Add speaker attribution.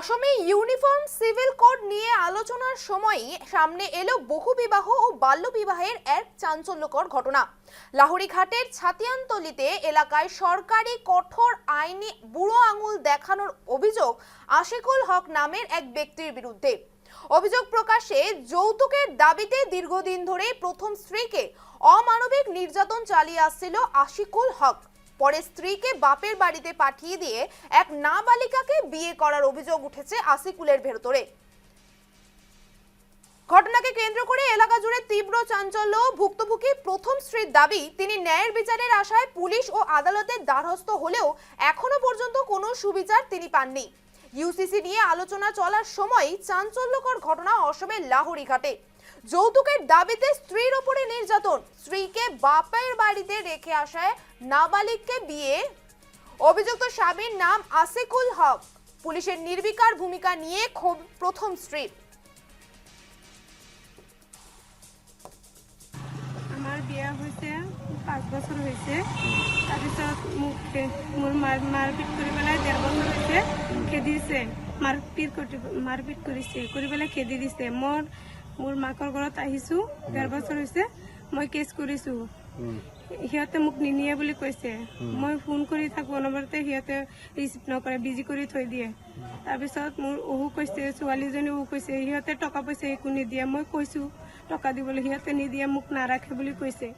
Speaker 1: অসমে uniform civil code নিয়ে আলোচনার সময়ই সামনে এলো বহুবিবাহ ও বাল্যবিবাহের এক চাঞ্চল্যকর ঘটনা। লাহুড়ীঘাটের ছাতিয়ানতলিতে এলাকায় সরকারি কঠোর আইনি বুড়ো আঙুল দেখানোর অভিযোগ আশিকুল হক নামের এক ব্যক্তির বিরুদ্ধে। অভিযোগ প্রকাশে যৌতুকের দাবিতে দীর্ঘদিন ধরে প্রথম স্ত্রীকে অমানবিক নির্যাতন চালিয়ে আসছিল আশিকুল হক। পরে স্ত্রীকে বাপের বাড়িতে পাঠিয়ে দিয়ে এক নাবালিকাকে বিয়ে করার অভিযোগ উঠেছে আশিকুলের ভেতরে। ঘটনাকে কেন্দ্র করে এলাকা জুড়ে তীব্র চাঞ্চল্য। ভুক্তভোগী প্রথম স্ত্রীর দাবি, তিনি ন্যায়ের বিচারের আশায় পুলিশ ও আদালতের দ্বারস্থ হলেও এখনো পর্যন্ত কোনো সুবিচার তিনি পাননি। ইউসিসি নিয়ে আলোচনা চলার সময় চাঞ্চল্যকর ঘটনা অসমের লাহুড়ীঘাটে। যৌতুকের দাবিতে স্ত্রীর উপরে নির্যাতন, স্ত্রীকে বাপের বাড়িতে রেখে আসায় নাবালিককে বিয়ে। অভিযুক্ত স্বামীর নাম আশিকুল হক। পুলিশের নির্বিকার ভূমিকা নিয়ে ক্ষোভ প্রথম স্ত্রীর।
Speaker 2: আমার বিয়া হয়েছে 5 বছর হয়েছে। তাৰপিছত মোক মোৰ মাৰপিট কৰি পেলাই 1.5 বছর হয়েছে খেদি দিছে। মাৰপিট কৰিছে, কৰি পেলাই খেদি দিছে। মোৰ মাকৰ ঘৰত আহিছোঁ, 1.5 বছর হয়েছে। মই কেছ কৰিছোঁ। সিহঁতে মোক নিনিয়ে বুলি কৈছে। মই ফোন কৰি থাকোঁ, অনবৰতে সিহঁতে ৰিচিভ নকৰে, বিজি কৰি থৈ দিয়ে। তাৰপিছত মোৰ অহু কৈছে, ছোৱালীজনী অহু কৈছে সিহঁতে টকা পইচা একো নিদিয়ে। মই কৈছোঁ টকা দিবলৈ, সিহঁতে নিদিয়ে, মোক নাৰাখে বুলি কৈছে।